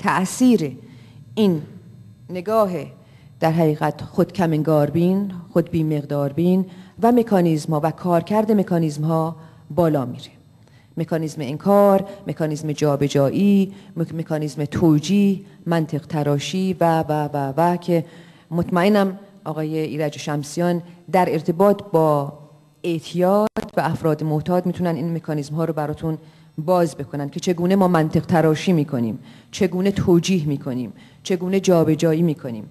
تأثیر این نگاه در حقیقت خود کم‌انگار بین، خود بی مقدار بین و مکانیزم ها و کارکرد مکانیزم ها بالا میره. مکانیزم انکار، مکانیزم جابجایی، مکانیزم توجیه، منطق تراشی و که مطمئنم آقای ایرج شمسیان در ارتباط با اعتیاد و افراد معتاد میتونن این مکانیزم ها رو براتون باز بکنن که چگونه ما منطق تراشی میکنیم، چگونه توجیه میکنیم، چگونه جابجایی میکنیم،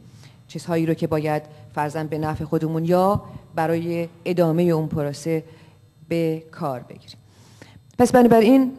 چیزهایی رو که باید فرضاً به نفع خودمون یا برای ادامه اون پروسه به کار بگیریم. پس بنابراین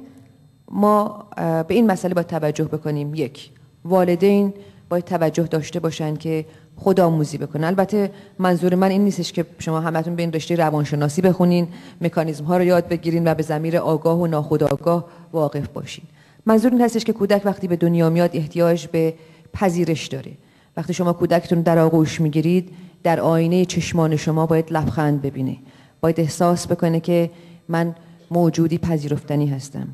ما به این مسئله باید توجه بکنیم. یک، والدین باید توجه داشته باشن که خودآموزی بکنن. البته منظور من این نیستش که شما همتون به این رشته روانشناسی بخونین، مکانیزم ها رو یاد بگیرین و به ضمیر آگاه و ناخودآگاه واقف باشین. منظور این هستش که کودک وقتی به دنیا میاد احتیاج به پذیرش داره. وقتی شما کودکتون در آغوش میگیرید، در آینه چشمان شما باید لبخند ببینه، باید احساس بکنه که من موجودی پذیرفتنی هستم.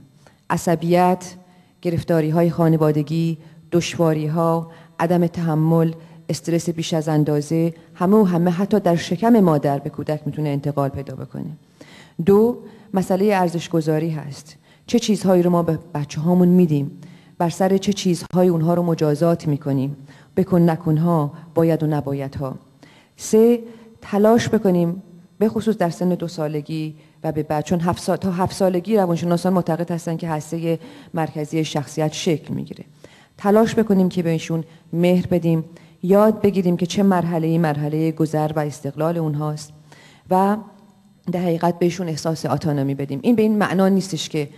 عصبیت، گرفتاری‌های خانوادگی، دشواری‌ها، عدم تحمل، استرس بیش از اندازه، همه حتی در شکم مادر به کودک میتونه انتقال پیدا بکنه. دو، مسئله ارزش‌گذاری هست. چه چیزهایی رو ما به بچه‌هامون میدیم؟ بر سر چه چیزهایی اونها رو مجازات میکنیم؟ بکن نکنها، باید و نبایدها. سه، تلاش بکنیم به خصوص در سن 2 سالگی و به بعد، چون تا 7 سالگی روانشناسان معتقد هستن که هسته مرکزی شخصیت شکل میگیره. تلاش بکنیم که بهشون مهر بدیم، یاد بگیریم که چه مرحله گذر و استقلال اونهاست و در حقیقت بهشون احساس اتونومی بدیم. این به این معنا نیستش که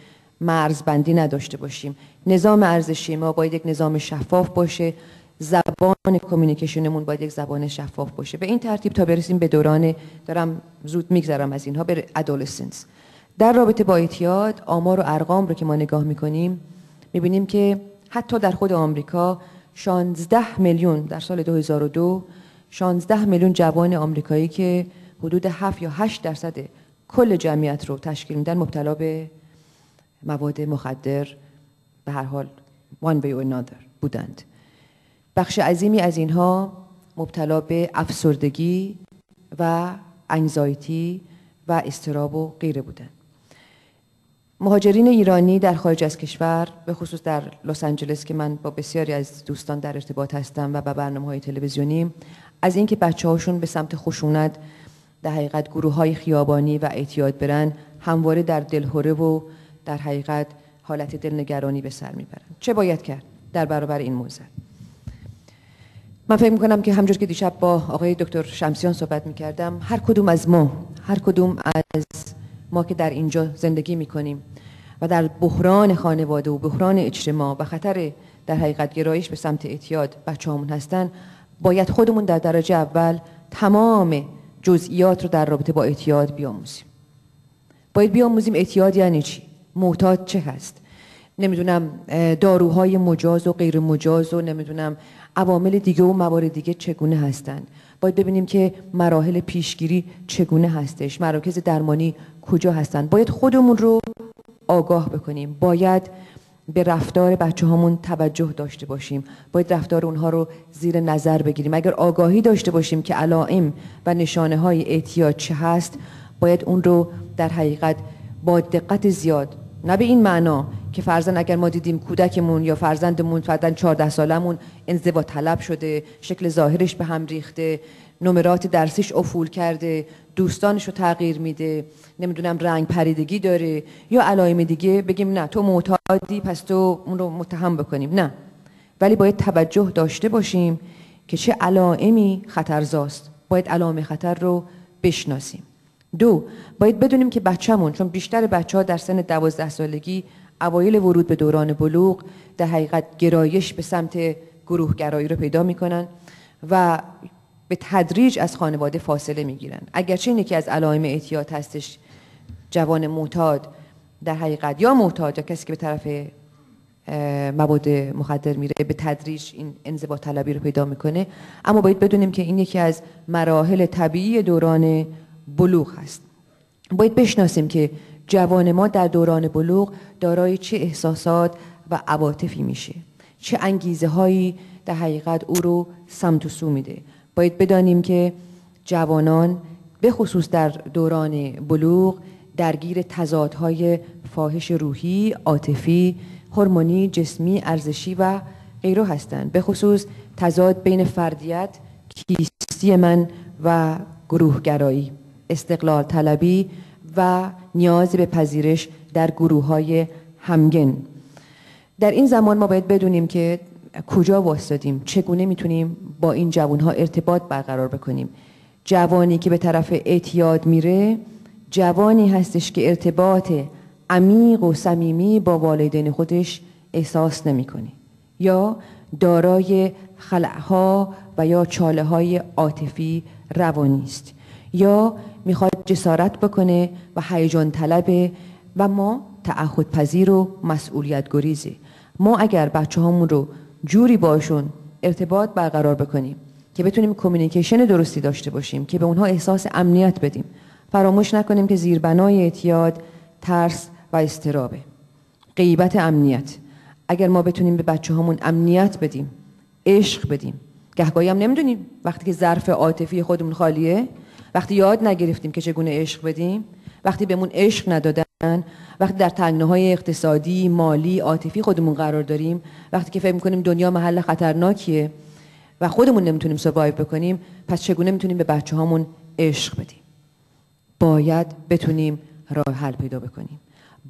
مرزبندی نداشته باشیم. نظام ارزشی ما باید یک نظام شفاف باشه، زبان کمیونیکیشنمون باید یک زبان شفاف باشه. به این ترتیب تا برسیم به دوران، دارم زود میگذرم از اینها، به ادولسنس. در رابطه با اعتیاد، آمار و ارقام رو که ما نگاه میکنیم میبینیم که حتی در خود آمریکا 16 میلیون در سال 2002 16 میلیون جوان آمریکایی که حدود 7 یا 8% کل جمعیت رو تشکیل میدن مبتلا به مواد مخدر به هر حال one way or another بودند. بخش عظیمی از اینها مبتلا به افسردگی و انگزایتی و اضطراب و غیره بودند. مهاجرین ایرانی در خارج از کشور، به خصوص در لس آنجلس که من با بسیاری از دوستان در ارتباط هستم و با برنامه‌های تلویزیونی، از اینکه بچه‌هاشون به سمت خشونت در حقیقت گروه‌های خیابانی و اعتیاد برن، همواره در دلهره و در حقیقت حالت دلنگرانی به سر میبرن. چه باید کرد در برابر این موضوع؟ من فکر میکنم که همونجور که دیشب با آقای دکتر شمسیان صحبت میکردم، هر کدوم از ما که در اینجا زندگی میکنیم و در بحران خانواده و بحران اجتماع و خطر در حقیقت گرایش به سمت اعتیاد بچه‌هامون هستن، باید خودمون در درجه اول تمام جزئیات رو در رابطه با اعتیاد بیاموزیم. باید بیاموزیم اعتیاد یعنی چی؟ معتاد چه هست؟ نمیدونم داروهای مجاز و غیر مجاز و نمیدونم عوامل دیگه و موارد دیگه چگونه هستند. باید ببینیم که مراحل پیشگیری چگونه هستش، مراکز درمانی کجا هستند. باید خودمون رو آگاه بکنیم، باید به رفتار بچه‌هامون توجه داشته باشیم، باید رفتار اونها رو زیر نظر بگیریم. اگر آگاهی داشته باشیم که علائم و نشانه های اعتیاد چه هست، باید اون رو در حقیقت با دقت زیاد، نه به این معنا که فرضاً اگر ما دیدیم کودکمون یا فرزندمون فرضاً 14 سالمون انزوا طلب شده، شکل ظاهرش به هم ریخته، نمرات درسیش افول کرده، دوستانش رو تغییر میده، نمیدونم رنگ پریدگی داره یا علائم دیگه، بگیم نه تو معتادی پس تو اون رو متهم بکنیم. نه، ولی باید توجه داشته باشیم که چه علائمی خطرزاست، باید علائم خطر رو بشناسیم. دو، باید بدونیم که بچه‌مون، چون بیشتر بچه‌ها در سن 12 سالگی اوایل ورود به دوران بلوغ در حقیقت گرایش به سمت گروهگرایی رو پیدا میکنن و به تدریج از خانواده فاصله میگیرن. اگرچه این یکی از علائم اعتیاد هستش، جوان معتاد در حقیقت یا معتاد یا کسی که به طرف مواد مخدر میره به تدریج این انزوا طلبی رو پیدا میکنه، اما باید بدونیم که این یکی از مراحل طبیعی دوران بلوغ هست. باید بشناسیم که جوان ما در دوران بلوغ دارای چه احساسات و عواطفی میشه، چه انگیزه هایی در حقیقت او رو سمت و سو میده. باید بدانیم که جوانان به خصوص در دوران بلوغ درگیر تضادهای فاحش روحی، عاطفی، هورمونی، جسمی، ارزشی و غیره هستند. به خصوص تضاد بین فردیت، کیستی من و گروهگرایی، استقلال طلبی و نیاز به پذیرش در گروه‌های همگن. در این زمان ما باید بدونیم که کجا واسطیم، چگونه میتونیم با این جوانها ارتباط برقرار بکنیم. جوانی که به طرف اعتیاد میره جوانی هستش که ارتباط عمیق و صمیمی با والدین خودش احساس نمیکنه یا دارای خلأها و یا چاله‌های عاطفی روانی است یا میخواد جسارت بکنه و هیجان طلبه و ما تعهد پذیر و مسئولیت گریزه. ما اگر بچه هامون رو جوری باشون ارتباط برقرار بکنیم که بتونیم کمیونیکیشن درستی داشته باشیم که به اونها احساس امنیت بدیم، فراموش نکنیم که زیربنای اعتیاد ترس و اضطرابه، غیبت امنیت. اگر ما بتونیم به بچه هامون امنیت بدیم، عشق بدیم، گهگاهی هم نمیدونیم وقتی که ظرف عاطفی خودمون خالیه، وقتی یاد نگرفتیم که چگونه عشق بدیم، وقتی بهمون عشق ندادن، وقتی در تنگناهای اقتصادی، مالی، عاطفی خودمون قرار داریم، وقتی که فکر می‌کنیم دنیا محل خطرناکیه و خودمون نمیتونیم سروایو بکنیم، پس چگونه میتونیم به بچه‌هامون عشق بدیم؟ باید بتونیم راه حل پیدا بکنیم.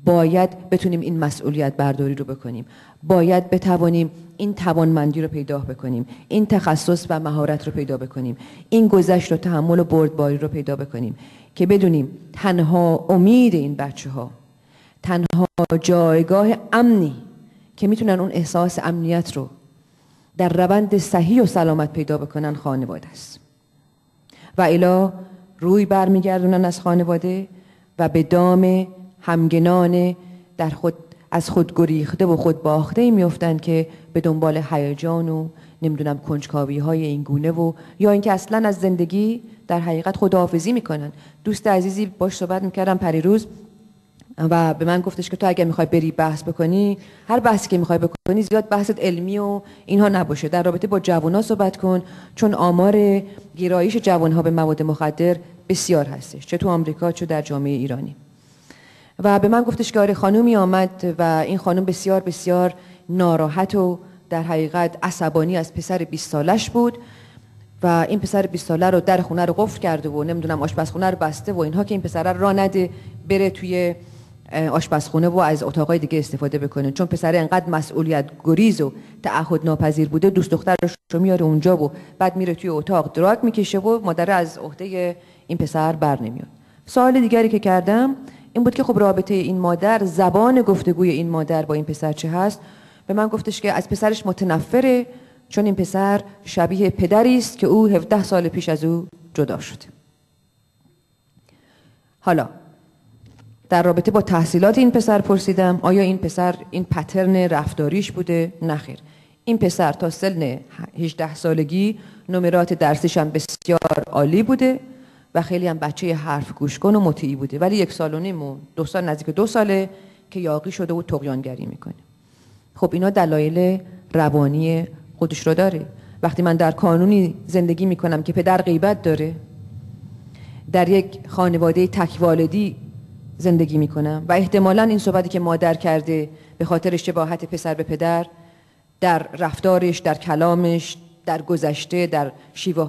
باید بتونیم این مسئولیت برداری رو بکنیم. باید بتوانیم این توانمندی رو پیدا بکنیم، این تخصص و مهارت رو پیدا بکنیم، این گذشت و تحمل و بردباری رو پیدا بکنیم که بدونیم تنها امید این بچه‌ها، تنها جایگاه امنی که میتونن اون احساس امنیت رو در روند صحیح و سلامت پیدا بکنن خانواده است. و الی روی برمیگردونن از خانواده و به دام همگنان در خود از خود گریخته و خود باخته میافتند که به دنبال هیجان و نمیدونم کنجکاوی های این گونه و یا اینکه اصلا از زندگی در حقیقت خداحافظی میکنن. دوست عزیزی باش صحبت میکردم پریروز و به من گفتش که تو اگه میخوای بری بحث بکنی، هر بحثی که میخوای بکنی زیاد بحثت علمی و اینها نباشه، در رابطه با جوانها صحبت کن، چون آمار گرایش جوانها به مواد مخدر بسیار هستش، چه تو آمریکا چه در جامعه ایرانی. و به من گفتش که آره خانومی آمد و این خانم بسیار بسیار ناراحت و در حقیقت عصبانی از پسر 20 سالش بود و این پسر 20 ساله رو در خونه رو قفل کرده و نمیدونم آشپزخونه رو بسته و اینها که این پسر را نده بره توی آشپزخونه و از اتاقای دیگه استفاده بکنه، چون پسر انقدر مسئولیت گریز و تعهد ناپذیر بوده دوست دخترش رو میاره اونجا و بعد میره توی اتاق دراگ میکشه و مادر از عهده این پسر بر نمیاد. سوال دیگری که کردم این بود که خب رابطه این مادر، زبان گفتگوی این مادر با این پسر چه هست؟ به من گفتش که از پسرش متنفره، چون این پسر شبیه پدری است که او 17 سال پیش از او جدا شده. حالا در رابطه با تحصیلات این پسر پرسیدم آیا این پسر این پترن رفتاریش بوده؟ نخیر. این پسر تا سن 18 سالگی نمرات درسیش هم بسیار عالی بوده و خیلی هم بچه حرف گوش کن و مطیعی بوده، ولی 1 سال و نیم و 2 سال نزدیک 2 ساله که یاغی شده و طغیانگری میکنه. خب اینا دلایل روانی خودش رو داره. وقتی من در کانونی زندگی میکنم که پدر غیبت داره، در یک خانواده تکوالدی زندگی میکنم و احتمالاً این صحبتی که مادر کرده به خاطر شباهت پسر به پدر در رفتارش، در کلامش، در گذشته، در شیوه